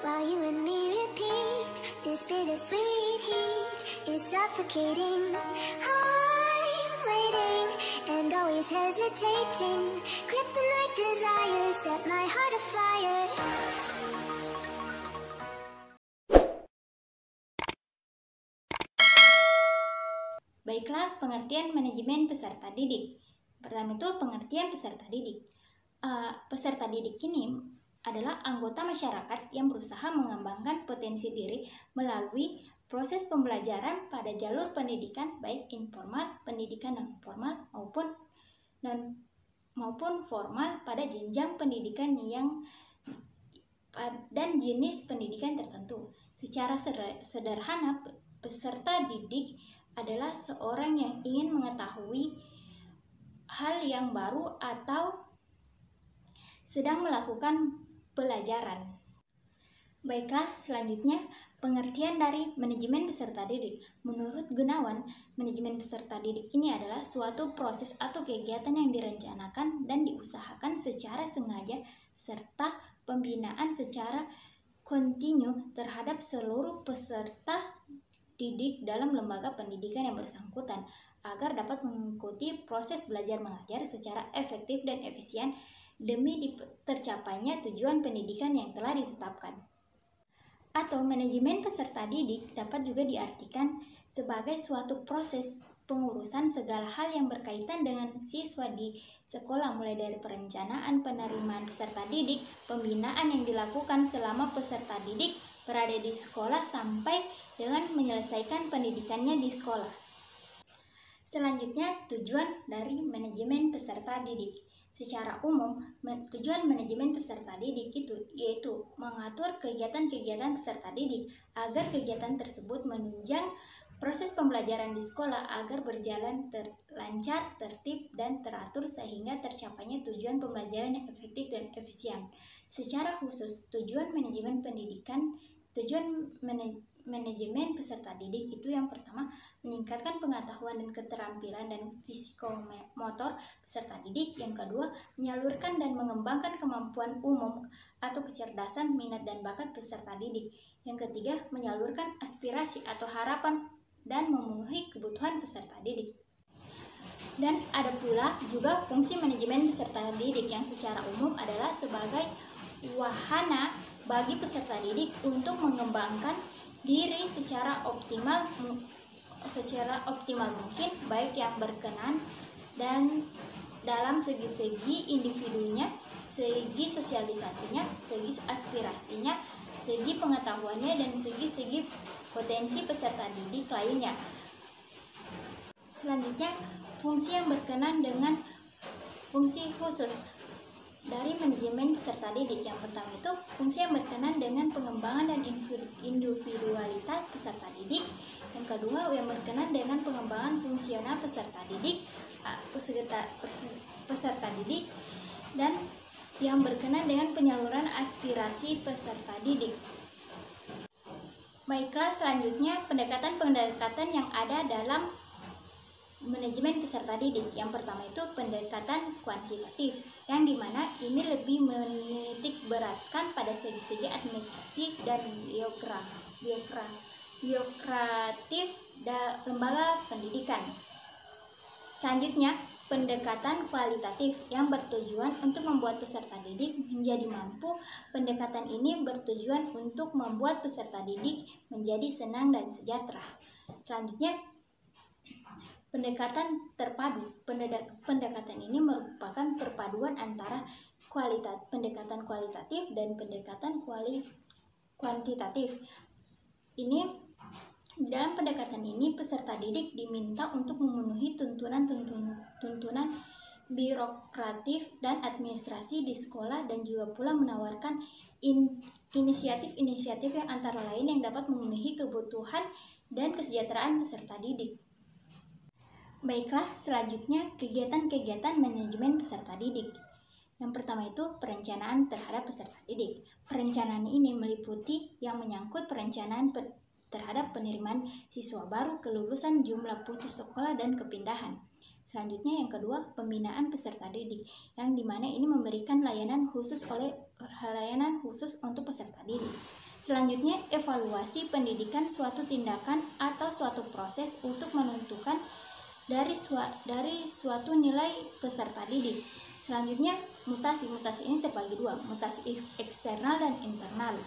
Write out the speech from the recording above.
while you and me repeat. This bittersweet heat is suffocating. I'm waiting and always hesitating. Kryptonite desires set my heart afire. Baiklah, pengertian manajemen peserta didik. Pertama itu pengertian peserta didik. Peserta didik ini adalah anggota masyarakat yang berusaha mengembangkan potensi diri melalui proses pembelajaran pada jalur pendidikan baik informal, pendidikan non formal maupun formal pada jenjang pendidikan dan jenis pendidikan tertentu. Secara sederhana, peserta didik adalah seorang yang ingin mengetahui hal yang baru atau sedang melakukan pelajaran. Baiklah, selanjutnya pengertian dari manajemen peserta didik. Menurut Gunawan, manajemen peserta didik ini adalah suatu proses atau kegiatan yang direncanakan dan diusahakan secara sengaja serta pembinaan secara kontinu terhadap seluruh peserta didik dalam lembaga pendidikan yang bersangkutan agar dapat mengikuti proses belajar mengajar secara efektif dan efisien demi tercapainya tujuan pendidikan yang telah ditetapkan. Atau manajemen peserta didik dapat juga diartikan sebagai suatu proses pengurusan segala hal yang berkaitan dengan siswa di sekolah, mulai dari perencanaan penerimaan peserta didik, pembinaan yang dilakukan selama peserta didik berada di sekolah sampai dengan menyelesaikan pendidikannya di sekolah. Selanjutnya, tujuan dari manajemen peserta didik. Secara umum, tujuan manajemen peserta didik itu yaitu mengatur kegiatan-kegiatan peserta didik agar kegiatan tersebut menunjang proses pembelajaran di sekolah agar berjalan lancar, tertib, dan teratur sehingga tercapainya tujuan pembelajaran yang efektif dan efisien. Secara khusus, tujuan manajemen manajemen peserta didik itu yang pertama, meningkatkan pengetahuan dan keterampilan dan fisikomotor peserta didik. Yang kedua, menyalurkan dan mengembangkan kemampuan umum atau kecerdasan, minat, dan bakat peserta didik. Yang ketiga, menyalurkan aspirasi atau harapan dan memenuhi kebutuhan peserta didik. Dan ada pula juga fungsi manajemen peserta didik yang secara umum adalah sebagai wahana bagi peserta didik untuk mengembangkan diri secara optimal mungkin, baik yang berkenan dan dalam segi-segi individunya, segi sosialisasinya, segi aspirasinya, segi pengetahuannya, dan segi-segi potensi peserta didik lainnya. Selanjutnya, fungsi yang berkenan dengan fungsi khusus dari manajemen peserta didik. Yang pertama itu fungsi yang berkenan dengan pengembangan dan individualitas peserta didik. Yang kedua, yang berkenan dengan pengembangan fungsional peserta didik, dan yang berkenan dengan penyaluran aspirasi peserta didik. Baiklah, selanjutnya pendekatan yang ada dalam manajemen peserta didik. Yang pertama itu pendekatan kuantitatif, yang dimana ini lebih menitik beratkan pada segi-segi administrasi dan birokratif lembaga pendidikan. Selanjutnya, pendekatan kualitatif yang bertujuan untuk membuat peserta didik menjadi mampu. Pendekatan ini bertujuan untuk membuat peserta didik menjadi senang dan sejahtera. Selanjutnya, pendekatan terpadu. Pendekatan ini merupakan perpaduan antara pendekatan kualitatif dan pendekatan kuantitatif. Dalam pendekatan ini, peserta didik diminta untuk memenuhi tuntunan birokratif dan administrasi di sekolah, dan juga pula menawarkan inisiatif-inisiatif yang antara lain yang dapat memenuhi kebutuhan dan kesejahteraan peserta didik. Baiklah, selanjutnya kegiatan-kegiatan manajemen peserta didik. Yang pertama itu perencanaan terhadap peserta didik. Perencanaan ini meliputi yang menyangkut perencanaan terhadap penerimaan siswa baru, kelulusan, jumlah putus sekolah, dan kepindahan. Selanjutnya yang kedua, pembinaan peserta didik, yang dimana ini memberikan layanan khusus untuk peserta didik. Selanjutnya, evaluasi pendidikan suatu tindakan atau suatu proses untuk menentukan dari suatu nilai peserta didik. Selanjutnya, mutasi. Mutasi ini terbagi dua, mutasi eksternal dan internal.